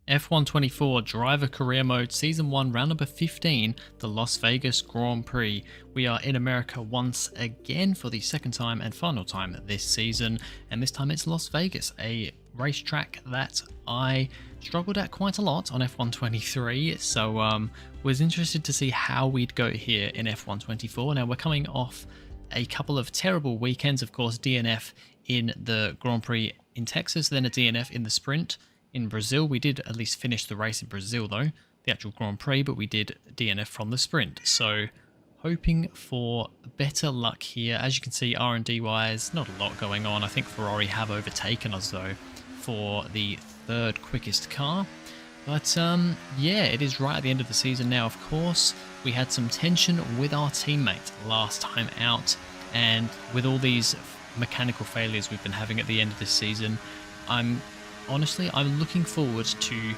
F124 Driver Career Mode Season 1 Round number 15, the Las Vegas Grand Prix. We are in America once again for the second time and final time this season, and this time it's Las Vegas, a racetrack that I struggled at quite a lot on F123, so was interested to see how we'd go here in F124. Now we're coming off a couple of terrible weekends, of course, DNF in the Grand Prix in Texas, then a DNF in the sprint. In Brazil, we did at least finish the race in Brazil though, the actual Grand Prix, but we did DNF from the sprint. So hoping for better luck here. As you can see, R&D wise, not a lot going on. I think Ferrari have overtaken us though for the third quickest car. But yeah, it is right at the end of the season now. Of course, we had some tension with our teammate last time out, and with all these mechanical failures we've been having at the end of this season, honestly, I'm looking forward to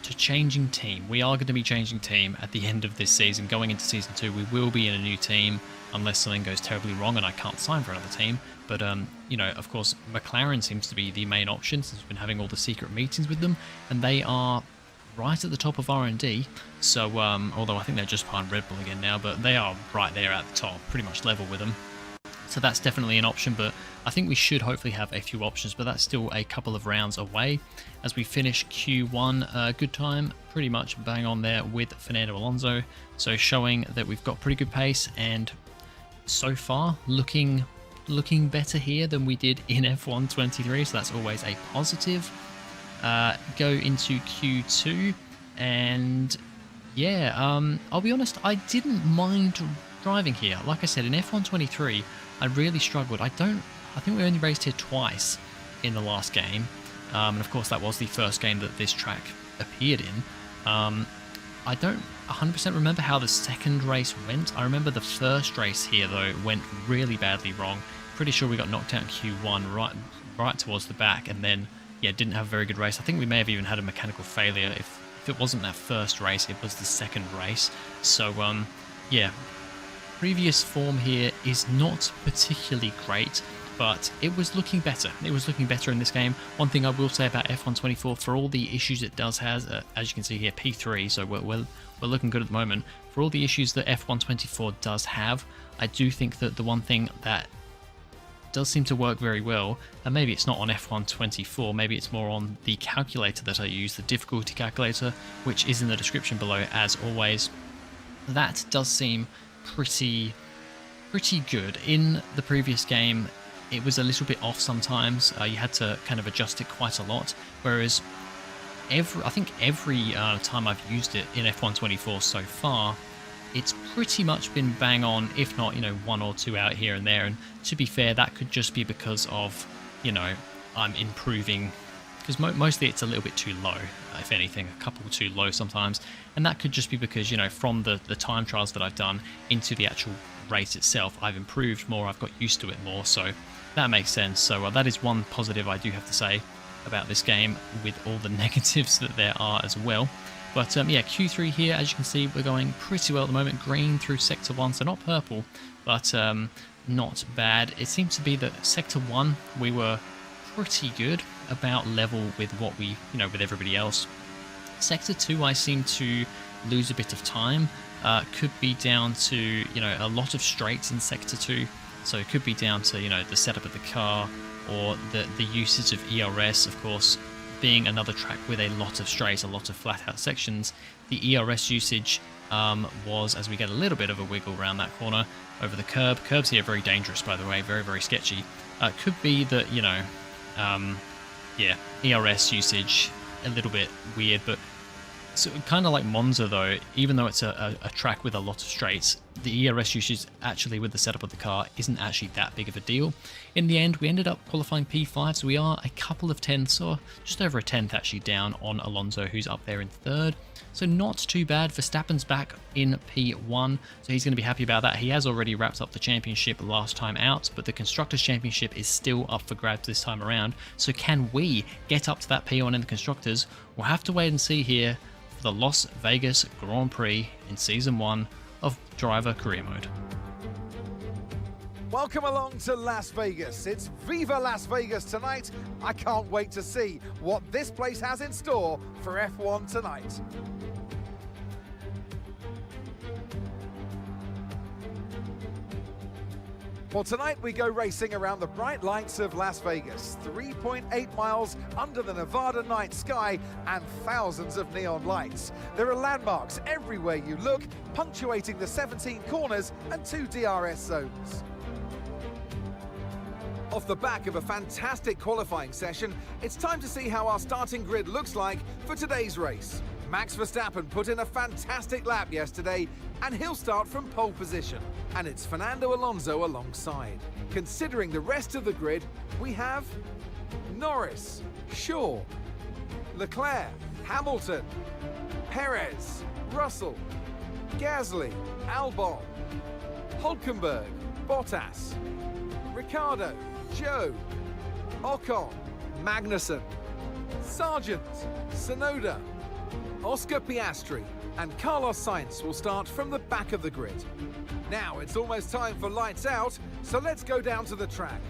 changing team. We are going to be changing team at the end of this season. Going into Season 2, we will be in a new team unless something goes terribly wrong and I can't sign for another team. But, you know, of course, McLaren seems to be the main option since we've been having all the secret meetings with them. And they are right at the top of R&D. So, although I think they're just behind Red Bull again now, but they are right there at the top, pretty much level with them. So that's definitely an option, but I think we should hopefully have a few options, but that's still a couple of rounds away as we finish Q1. Good time, pretty much bang on there with Fernando Alonso, so showing that we've got pretty good pace, and so far looking better here than we did in F123, so that's always a positive. Go into Q2, and yeah, I'll be honest, I didn't mind driving here. Like I said, in F123, I really struggled. I think we only raced here twice in the last game, and of course that was the first game that this track appeared in. I don't 100% remember how the second race went. I remember the first race here though went really badly wrong. Pretty sure we got knocked out in Q1 right towards the back, and then yeah, didn't have a very good race. I think we may have even had a mechanical failure. If it wasn't that first race, it was the second race. So yeah. Previous form here is not particularly great, but it was looking better. It was looking better in this game. One thing I will say about F124, for all the issues it does has, as you can see here, P3, so we're looking good at the moment. For all the issues that F124 does have, I do think that the one thing that does seem to work very well, and maybe it's not on F124, maybe it's more on the calculator that I use, the difficulty calculator, which is in the description below as always. That does seem pretty good. In the previous game, it was a little bit off sometimes. You had to kind of adjust it quite a lot, whereas I think every time I've used it in F124 so far, it's pretty much been bang on, if not, you know, one or two out here and there. And to be fair, that could just be because of, you know, I'm improving, because mostly it's a little bit too low, if anything, a couple too low sometimes, and that could just be because, you know, from the time trials that I've done into the actual race itself, I've improved more, I've got used to it more, so that makes sense. So that is one positive I do have to say about this game, with all the negatives that there are as well. But yeah, Q3 here, as you can see, we're going pretty well at the moment. Green through Sector 1, so not purple, but not bad. It seems to be that Sector 1, we were pretty good, about level with what we, you know, with everybody else. Sector 2, I seem to lose a bit of time. Could be down to, you know, a lot of straights in Sector 2, so it could be down to, you know, the setup of the car, or the usage of ERS, of course, being another track with a lot of straights, a lot of flat out sections. The ERS usage was, as we get a little bit of a wiggle around that corner over the curb. Curbs here are very dangerous, by the way, very, very sketchy. Could be that, you know, yeah, ERS usage a little bit weird, but so kind of like Monza though, even though it's a track with a lot of straights, the ERS usage actually with the setup of the car isn't actually that big of a deal. In the end, we ended up qualifying P5, so we are a couple of tenths, or just over a tenth actually, down on Alonso, who's up there in third. So not too bad. Verstappen's back in P1, so he's going to be happy about that. He has already wrapped up the championship last time out, but the Constructors' Championship is still up for grabs this time around. So can we get up to that P1 in the Constructors? We'll have to wait and see here for the Las Vegas Grand Prix in Season 1 of Driver Career Mode. Welcome along to Las Vegas. It's Viva Las Vegas tonight. I can't wait to see what this place has in store for F1 tonight. Well, tonight we go racing around the bright lights of Las Vegas, 3.8 miles under the Nevada night sky and thousands of neon lights. There are landmarks everywhere you look, punctuating the 17 corners and 2 DRS zones. Off the back of a fantastic qualifying session, it's time to see how our starting grid looks like for today's race. Max Verstappen put in a fantastic lap yesterday, and he'll start from pole position. And it's Fernando Alonso alongside. Considering the rest of the grid, we have Norris, Shaw, Leclerc, Hamilton, Perez, Russell, Gasly, Albon, Hulkenberg, Bottas, Ricciardo, Joe, Ocon, Magnussen, Sargent, Tsunoda, Oscar Piastri, and Carlos Sainz will start from the back of the grid. Now it's almost time for lights out, so let's go down to the track.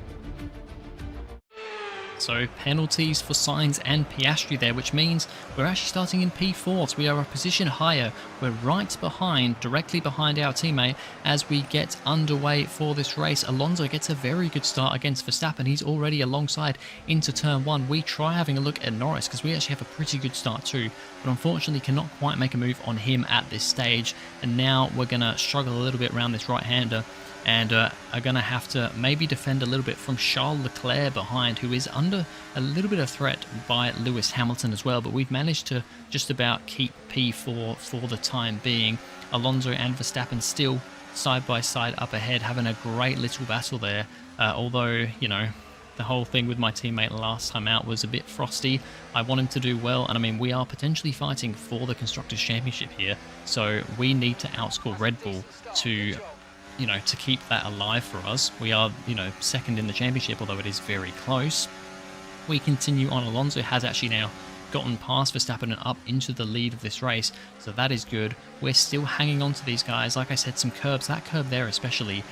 So penalties for Sainz and Piastri there, which means we're actually starting in P4, so we are a position higher. We're right behind, directly behind our teammate as we get underway for this race. Alonso gets a very good start against Verstappen. He's already alongside into turn 1. We try having a look at Norris because we actually have a pretty good start too, but unfortunately cannot quite make a move on him at this stage. And now we're going to struggle a little bit around this right-hander, and are going to have to maybe defend a little bit from Charles Leclerc behind, who is under a little bit of threat by Lewis Hamilton as well, but we've managed to just about keep P4 for the time being. Alonso and Verstappen still side by side up ahead, having a great little battle there, although, you know, the whole thing with my teammate last time out was a bit frosty. I want him to do well, and I mean, we are potentially fighting for the Constructors' Championship here, so we need to outscore Red Bull to, you know, to keep that alive for us. We are, you know, second in the championship, although it is very close. We continue on. Alonso has actually now gotten past Verstappen and up into the lead of this race, so that is good. We're still hanging on to these guys. Like I said, some curbs, that curb there especially,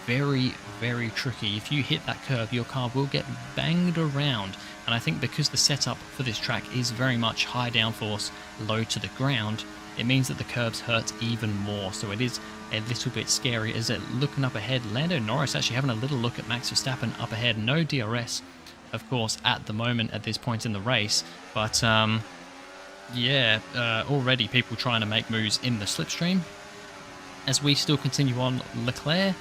very, very tricky. If you hit that curb, your car will get banged around, and I think because the setup for this track is very much high downforce, low to the ground, it means that the curbs hurt even more, so it is a little bit scary. Is it looking up ahead? Lando Norris actually having a little look at Max Verstappen up ahead. No DRS, of course, at the moment at this point in the race, but yeah, already people trying to make moves in the slipstream. As we still continue on, Leclerc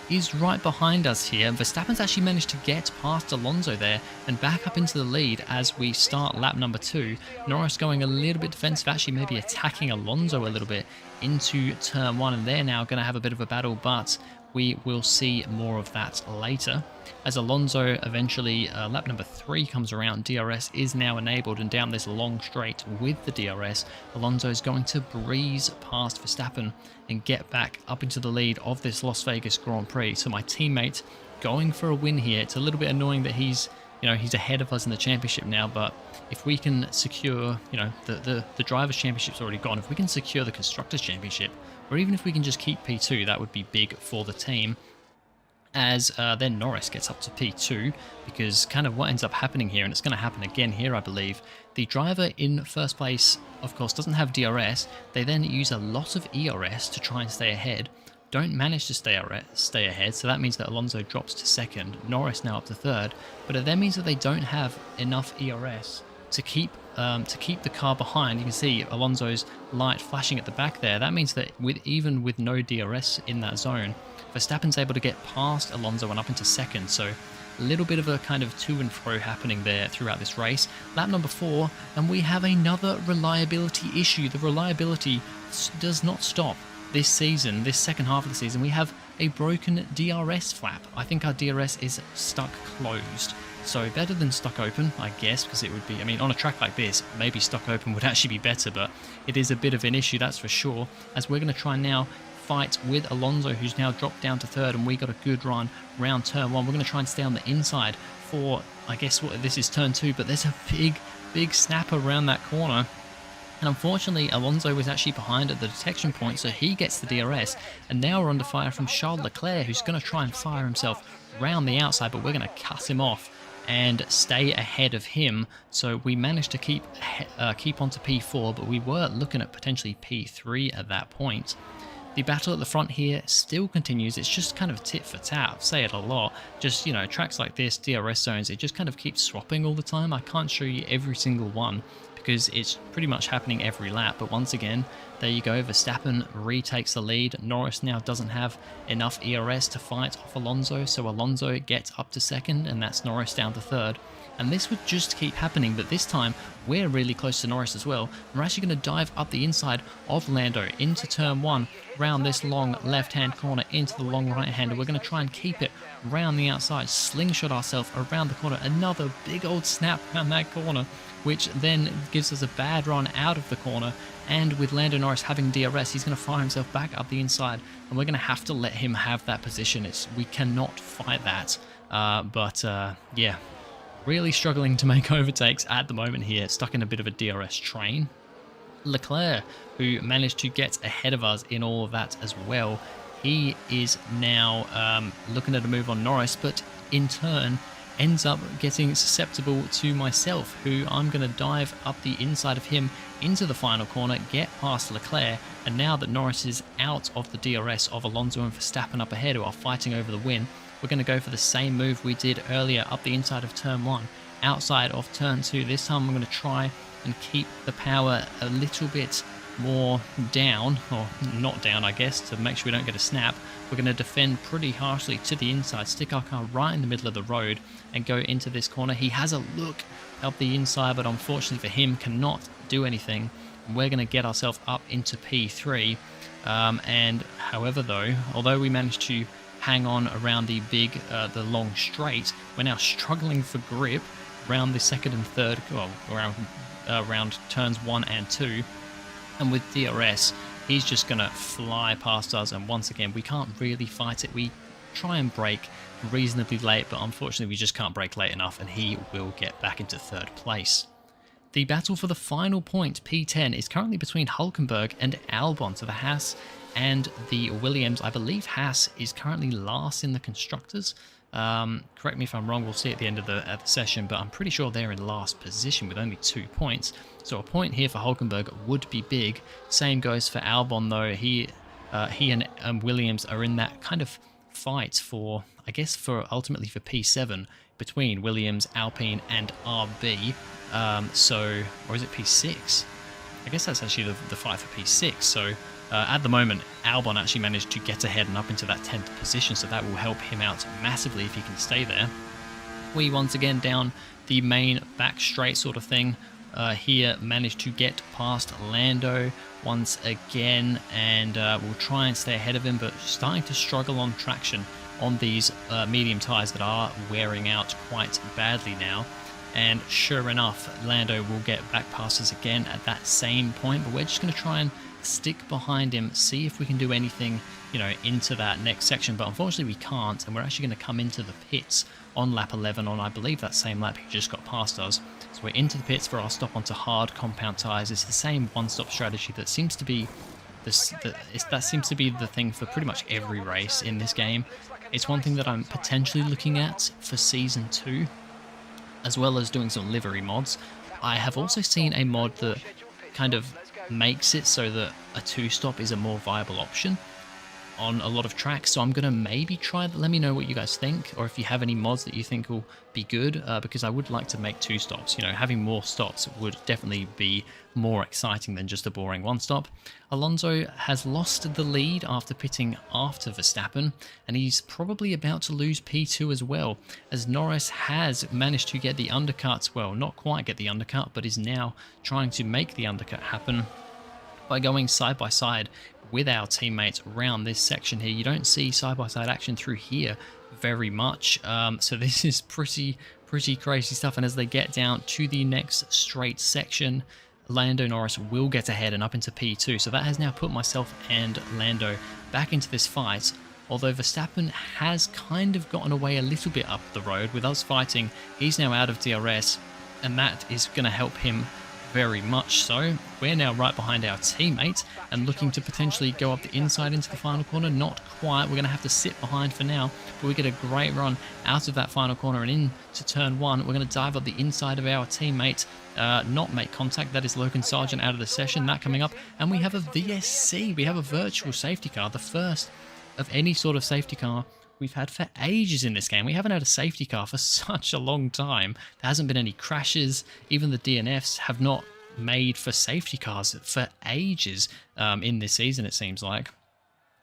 is right behind us here. Verstappen's actually managed to get past Alonso there and back up into the lead as we start lap number 2. Norris going a little bit defensive, actually maybe attacking Alonso a little bit into turn 1, and they're now going to have a bit of a battle, but we will see more of that later. As Alonso eventually, lap number 3 comes around, DRS is now enabled, and down this long straight with the DRS, Alonso is going to breeze past Verstappen and get back up into the lead of this Las Vegas Grand Prix. So my teammate going for a win here. It's a little bit annoying that he's, you know, he's ahead of us in the championship now, but if we can secure, you know, the Drivers' Championship's already gone. If we can secure the Constructors' Championship, or even if we can just keep P2, that would be big for the team. As then Norris gets up to P2, because kind of what ends up happening here, and it's going to happen again here, I believe, the driver in first place, of course, doesn't have DRS. They then use a lot of ERS to try and stay ahead. Don't manage to stay ahead, so that means that Alonso drops to second, Norris now up to third, but it then means that they don't have enough ERS to keep the car behind. You can see Alonso's light flashing at the back there. That means that even with no DRS in that zone, Verstappen's able to get past Alonso and up into second, so a little bit of a kind of to and fro happening there throughout this race. Lap number 4, and we have another reliability issue. The reliability does not stop this season, this second half of the season. We have a broken DRS flap. I think our DRS is stuck closed. So better than stuck open, I guess, because it would be, I mean, on a track like this, maybe stuck open would actually be better, but it is a bit of an issue, that's for sure, as we're going to try now fight with Alonso, who's now dropped down to third, and we got a good run round turn 1. We're going to try and stay on the inside for, I guess, what this is turn 2, but there's a big snap around that corner, And unfortunately, Alonso was actually behind at the detection point, so he gets the DRS. And now we're under fire from Charles Leclerc, who's going to try and fire himself round the outside, but we're going to cut him off and stay ahead of him. So we managed to keep onto P4, but we were looking at potentially P3 at that point. The battle at the front here still continues. It's just kind of tit for tat. I say it a lot. Just, you know, tracks like this, DRS zones, it just kind of keeps swapping all the time. I can't show you every single one because it's pretty much happening every lap. But once again, there you go. Verstappen retakes the lead. Norris now doesn't have enough ERS to fight off Alonso, so Alonso gets up to second, and that's Norris down to third. And this would just keep happening, but this time we're really close to Norris as well. We're actually going to dive up the inside of Lando into turn 1, round this long left-hand corner into the long right-hander. We're going to try and keep it round the outside, slingshot ourselves around the corner. Another big old snap around that corner, which then gives us a bad run out of the corner. And with Lando Norris having DRS, he's going to fire himself back up the inside, and we're going to have to let him have that position. We cannot fight that. Yeah. Really struggling to make overtakes at the moment here, stuck in a bit of a DRS train. Leclerc, who managed to get ahead of us in all of that as well, he is now looking at a move on Norris, but in turn ends up getting susceptible to myself, who I'm going to dive up the inside of him into the final corner, get past Leclerc, and now that Norris is out of the DRS of Alonso and Verstappen up ahead who are fighting over the win, we're going to go for the same move we did earlier up the inside of turn 1, outside of turn 2. This time I'm going to try and keep the power a little bit more down, or not down I guess, to make sure we don't get a snap. We're going to defend pretty harshly to the inside, stick our car right in the middle of the road and go into this corner. He has a look up the inside, but unfortunately for him cannot do anything. We're going to get ourselves up into P3, and however though, although we managed to hang on around the long straight, we're now struggling for grip around the second and third, well, around turns 1 and 2. And with DRS, he's just going to fly past us, and once again, we can't really fight it. We try and brake reasonably late, but unfortunately we just can't brake late enough, and he will get back into third place. The battle for the final point, P10, is currently between Hülkenberg and Albon. So the Haas and the Williams. I believe Haas is currently last in the Constructors. Correct me if I'm wrong, we'll see at the end of the session, but I'm pretty sure they're in last position with only 2 points. So a point here for Hülkenberg would be big. Same goes for Albon though. He and Williams are in that kind of fight for, I guess, ultimately for P7 between Williams, Alpine and RB. Or is it P6? I guess that's actually the fight for P6. So at the moment, Albon actually managed to get ahead and up into that 10th position, so that will help him out massively if he can stay there. We once again down the main back straight sort of thing. Here managed to get past Lando once again, and we'll try and stay ahead of him, but starting to struggle on traction on these medium tyres that are wearing out quite badly now. And sure enough, Lando will get back past us again at that same point, but we're just going to try and stick behind him, see if we can do anything, into that next section. But unfortunately we can't, and we're actually going to come into the pits on lap 11 on, I believe, that same lap he just got past us. So we're into the pits for our stop onto hard compound tyres. It's the same one-stop strategy that seems to be the thing for pretty much every race in this game. It's one thing that I'm potentially looking at for Season 2, as well as doing some livery mods. I have also seen a mod that kind of makes it so that a 2-stop is a more viable option on a lot of tracks, so I'm going to maybe try that. Let me know what you guys think, or if you have any mods that you think will be good, because I would like to make 2 stops. Having more stops would definitely be more exciting than just a boring 1-stop. Alonso has lost the lead after pitting after Verstappen, and he's probably about to lose P2 as well, as Norris has managed to get the undercut. Well, not quite get the undercut, but is now trying to make the undercut happen by going side by side with our teammates around this section here. You don't see side-by-side action through here very much, so this is pretty crazy stuff. And as they get down to the next straight section, Lando Norris will get ahead and up into P2, so that has now put myself and Lando back into this fight. Although Verstappen has kind of gotten away a little bit up the road with us fighting, he's now out of DRS, and that is going to help him very much so. We're now right behind our teammate and looking to potentially go up the inside into the final corner. Not quite. We're going to have to sit behind for now, but we get a great run out of that final corner and into turn one. We're going to dive up the inside of our teammate, not make contact. That is Logan Sargent out of the session. That coming up, and we have a VSC. We have a virtual safety car, the first of any sort of safety car we've had for ages in this game. We haven't had a safety car for such a long time. There hasn't been any crashes. Even the DNFs have not made for safety cars for ages in this season, it seems like.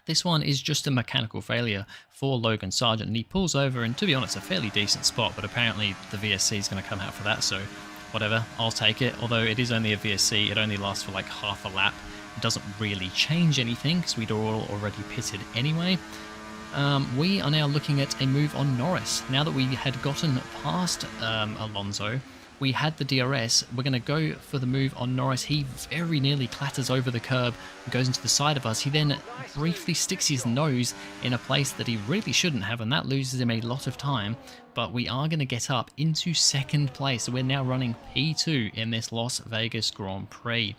This one is just a mechanical failure for Logan Sargent, and he pulls over, and to be honest, a fairly decent spot, but apparently the VSC is going to come out for that, so whatever, I'll take it. Although it is only a VSC, it only lasts for like half a lap. It doesn't really change anything because we'd all already pitted anyway. We are now looking at a move on Norris. Now that we had gotten past Alonso, we had the DRS, we're going to go for the move on Norris. He very nearly clatters over the curb and goes into the side of us. He then briefly sticks his nose in a place that he really shouldn't have, and that loses him a lot of time. But we are going to get up into second place. So we're now running P2 in this Las Vegas Grand Prix.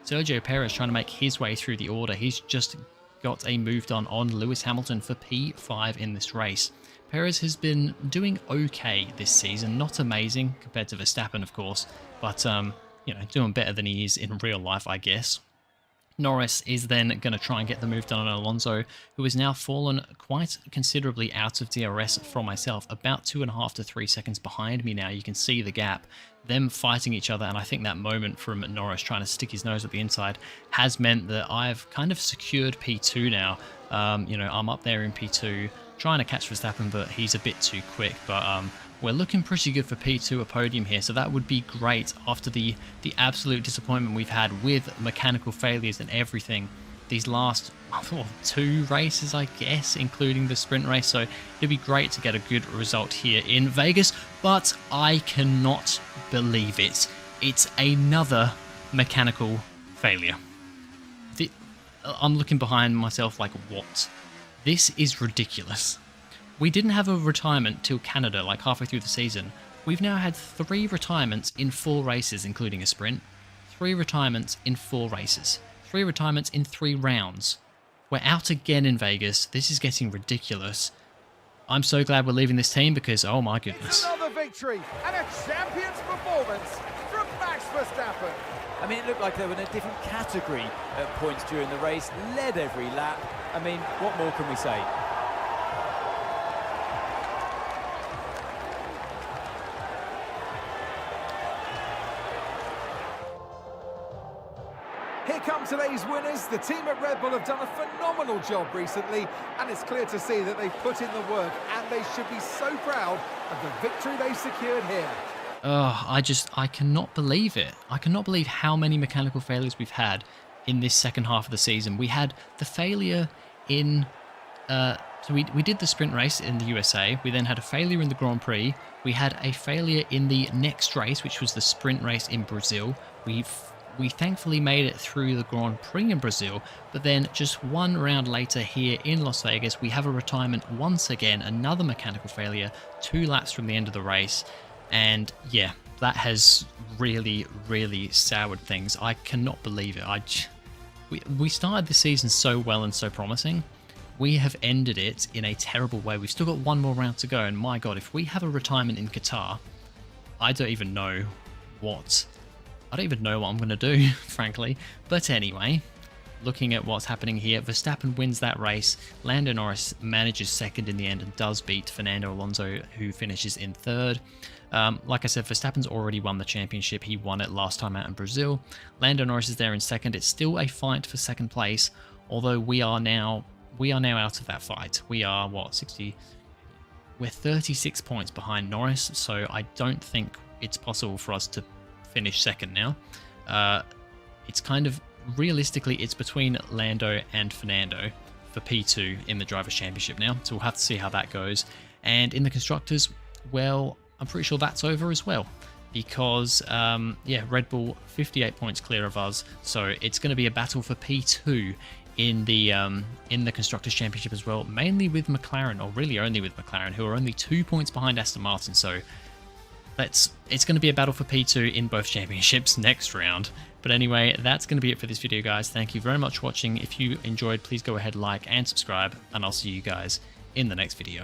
Sergio Perez trying to make his way through the order. He's just got a move done on Lewis Hamilton for P5 in this race. Perez has been doing okay this season, not amazing compared to Verstappen, of course, but you know, doing better than he is in real life, I guess. Norris is then going to try and get the move done on Alonso, who has now fallen quite considerably out of DRS from myself, about 2.5 to 3 seconds behind me now. You can see the gap, them fighting each other, and I think that moment from Norris trying to stick his nose at the inside has meant that I've kind of secured P2 now. You know, I'm up there in P2, trying to catch Verstappen, but he's a bit too quick. But we're looking pretty good for P2, a podium here, so that would be great after the absolute disappointment we've had with mechanical failures and everything these last 2 races, I guess, including the sprint race. So it'd be great to get a good result here in Vegas, but I cannot believe it. It's another mechanical failure. I'm looking behind myself like, what? This is ridiculous. We didn't have a retirement till Canada, like halfway through the season. We've now had 3 retirements in 4 races, including a sprint. 3 retirements in 4 races. 3 retirements in 3 rounds. We're out again in Vegas. This is getting ridiculous. I'm so glad we're leaving this team because, oh my goodness. It's another victory and a champion's performance from Max Verstappen. I mean, it looked like they were in a different category at points during the race, led every lap. I mean, what more can we say? Here come today's winners. The team at Red Bull have done a phenomenal job recently, and it's clear to see that they've put in the work, and they should be so proud of the victory they've secured here. I cannot believe it. I cannot believe how many mechanical failures we've had in this second half of the season. We had the failure in... So we did the sprint race in the USA. We then had a failure in the Grand Prix. We had a failure in the next race, which was the sprint race in Brazil. We thankfully made it through the Grand Prix in Brazil, but then just 1 round later here in Las Vegas, we have a retirement once again, another mechanical failure, 2 laps from the end of the race. And yeah, that has really, really soured things. I cannot believe it. We started the season so well and so promising. We have ended it in a terrible way. We've still got 1 more round to go, and my God, if we have a retirement in Qatar, I don't even know what I'm going to do, frankly. But anyway, looking at what's happening here, Verstappen wins that race. Lando Norris manages second in the end and does beat Fernando Alonso, who finishes in third. Like I said, Verstappen's already won the championship. He won it last time out in Brazil. Lando Norris is there in second. It's still a fight for second place, although we are now out of that fight. We are, what, 60? We're 36 points behind Norris, so I don't think it's possible for us to finish second now. It's kind of, realistically, it's between Lando and Fernando for P2 in the Drivers' Championship now, so we'll have to see how that goes. And in the Constructors, well, I'm pretty sure that's over as well, because, yeah, Red Bull 58 points clear of us, so it's going to be a battle for P2 in the Constructors' Championship as well, mainly with McLaren, or really only with McLaren, who are only 2 points behind Aston Martin, so it's going to be a battle for P2 in both championships next round. But anyway, that's going to be it for this video, guys. Thank you very much for watching. If you enjoyed, please go ahead, like and subscribe, and I'll see you guys in the next video.